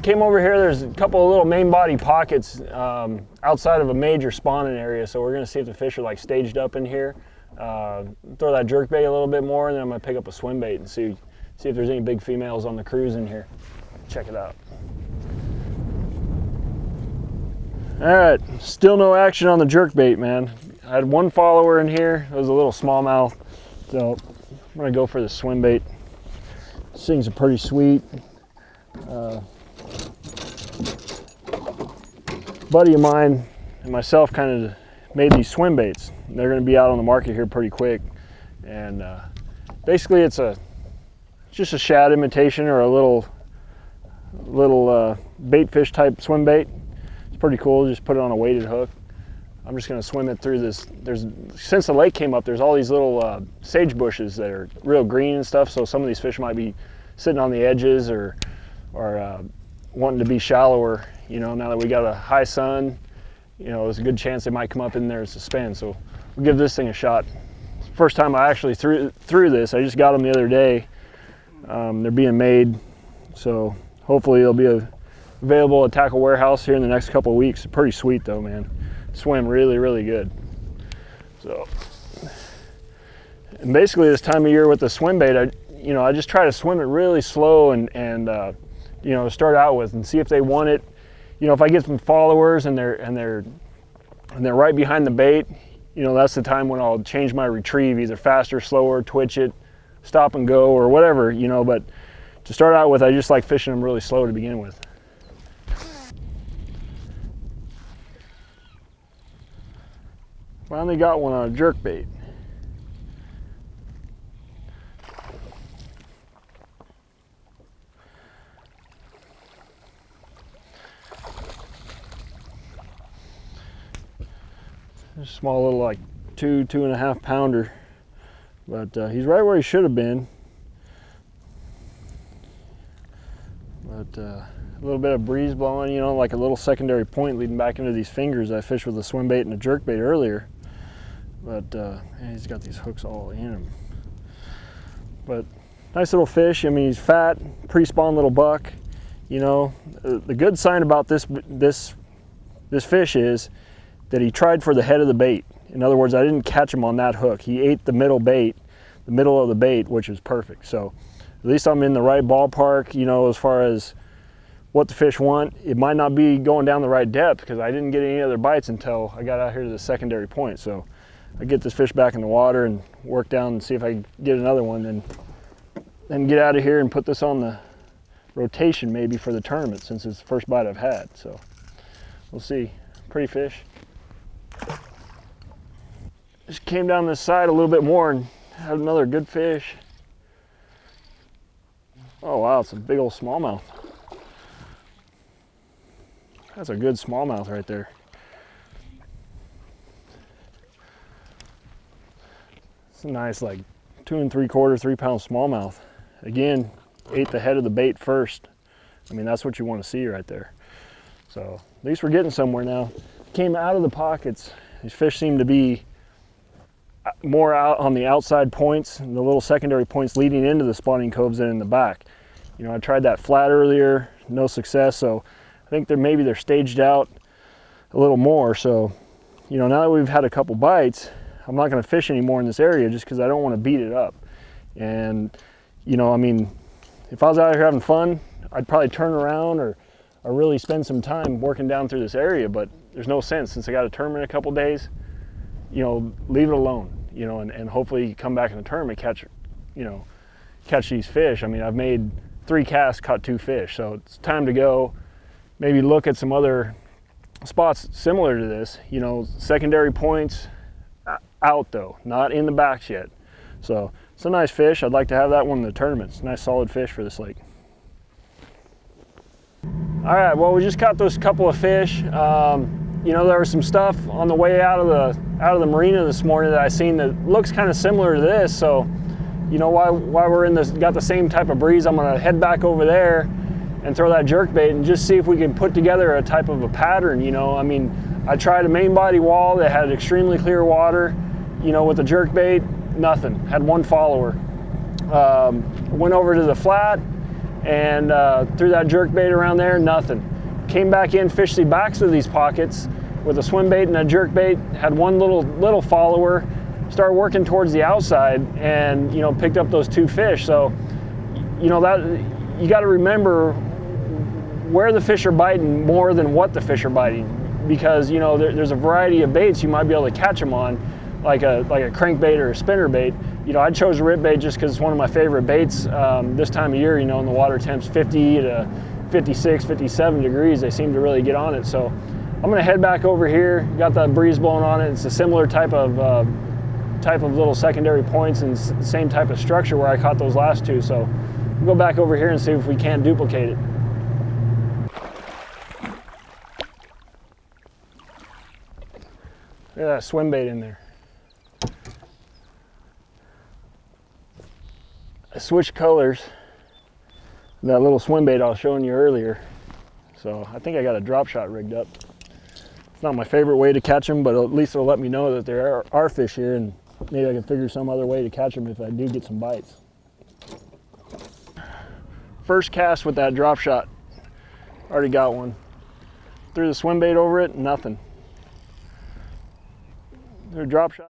came over here. There's a couple of little main body pockets outside of a major spawning area, so we're gonna see if the fish are like staged up in here. Throw that jerkbait a little bit more, and then I'm gonna pick up a swim bait and see if there's any big females on the cruise in here. Check it out. All right, still no action on the jerkbait, man. I had one follower in here. It was a little smallmouth, so I'm gonna go for the swim bait. These things are pretty sweet. Buddy of mine and myself kind of made these swim baits. They're going to be out on the market here pretty quick, and basically it's just a shad imitation or a little bait fish type swim bait. It's pretty cool. Just put it on a weighted hook. I'm just going to swim it through this. Since the lake came up, there's all these little sage bushes that are real green and stuff, so some of these fish might be sitting on the edges or wanting to be shallower. You know, now that we got a high sun, you know, there's a good chance they might come up in there and suspend. So we'll give this thing a shot. First time I actually threw this. I just got them the other day. They're being made, so hopefully they'll be available at Tackle Warehouse here in the next couple of weeks. Pretty sweet though, man. Swim really, really good. So, and basically this time of year with the swim bait, I just try to swim it really slow and you know, start out with and see if they want it. You know, if I get some followers and they're right behind the bait, you know, that's the time when I'll change my retrieve, either faster, slower, twitch it, stop and go, or whatever, you know. But to start out with, I just like fishing them really slow to begin with. Finally got one on a jerkbait. A small little like 2.5 pounder, but he's right where he should have been. But a little bit of breeze blowing, you know, like a little secondary point leading back into these fingers I fished with a swim bait and a jerk bait earlier. But man, he's got these hooks all in him. But nice little fish. I mean, he's fat, pre-spawn little buck. You know, the good sign about this fish is that he tried for the head of the bait. In other words, I didn't catch him on that hook. He ate the middle bait, the middle of the bait, which is perfect. So at least I'm in the right ballpark, you know, as far as what the fish want. It might not be going down the right depth because I didn't get any other bites until I got out here to the secondary point. So I get this fish back in the water and work down and see if I can get another one, then get out of here and put this on the rotation maybe for the tournament, since it's the first bite I've had. So we'll see. Pretty fish. Just came down this side a little bit more and had another good fish. Oh wow, it's a big old smallmouth. That's a good smallmouth right there. It's a nice like 2 3/4, 3 pound smallmouth. Again, ate the head of the bait first. I mean, that's what you want to see right there. So at least we're getting somewhere now. Came out of the pockets. These fish seem to be more out on the outside points and the little secondary points leading into the spawning coves than in the back. You know, I tried that flat earlier, no success, so I think maybe they're staged out a little more. So, you know, now that we've had a couple bites, I'm not going to fish anymore in this area just because I don't want to beat it up. And, you know, I mean, if I was out here having fun, I'd probably turn around or really spend some time working down through this area, but there's no sense since I got a tournament in a couple days. You know, leave it alone, you know, and hopefully come back in the tournament, catch these fish. I mean, I've made 3 casts, caught 2 fish, so it's time to go maybe look at some other spots similar to this, you know, secondary points out though, not in the backs yet. So it's a nice fish. I'd like to have that one in the tournament. It's a nice solid fish for this lake. All right, well, we just caught those couple of fish. You know, there was some stuff on the way out of the marina this morning that I seen that looks kind of similar to this. So, you know, while we're in this, got the same type of breeze, I'm gonna head back over there and throw that jerkbait and just see if we can put together a type of a pattern. You know, I mean, I tried a main body wall that had extremely clear water. You know, with the jerkbait, nothing. Had 1 follower. Went over to the flat and threw that jerk bait around there, nothing. Came back in, fished the backs of these pockets with a swim bait and a jerk bait, had one little follower, started working towards the outside, and you know, picked up those 2 fish. So you know, that you got to remember where the fish are biting more than what the fish are biting, because you know, there's a variety of baits you might be able to catch them on, like a crankbait or a spinner bait. You know, I chose a rip bait just because it's one of my favorite baits this time of year. You know, in the water temps 50 to 56, 57 degrees, they seem to really get on it. So I'm gonna head back over here. Got that breeze blowing on it. It's a similar type of little secondary points and same type of structure where I caught those last 2. So we'll go back over here and see if we can't duplicate it. Look at that swim bait in there. I switched colors. That little swim bait I was showing you earlier. So I think I got a drop shot rigged up. It's not my favorite way to catch them, but at least it'll let me know that there are fish here, and maybe I can figure some other way to catch them if I do get some bites. First cast with that drop shot. Already got one. Threw the swim bait over it, nothing. Threw a drop shot.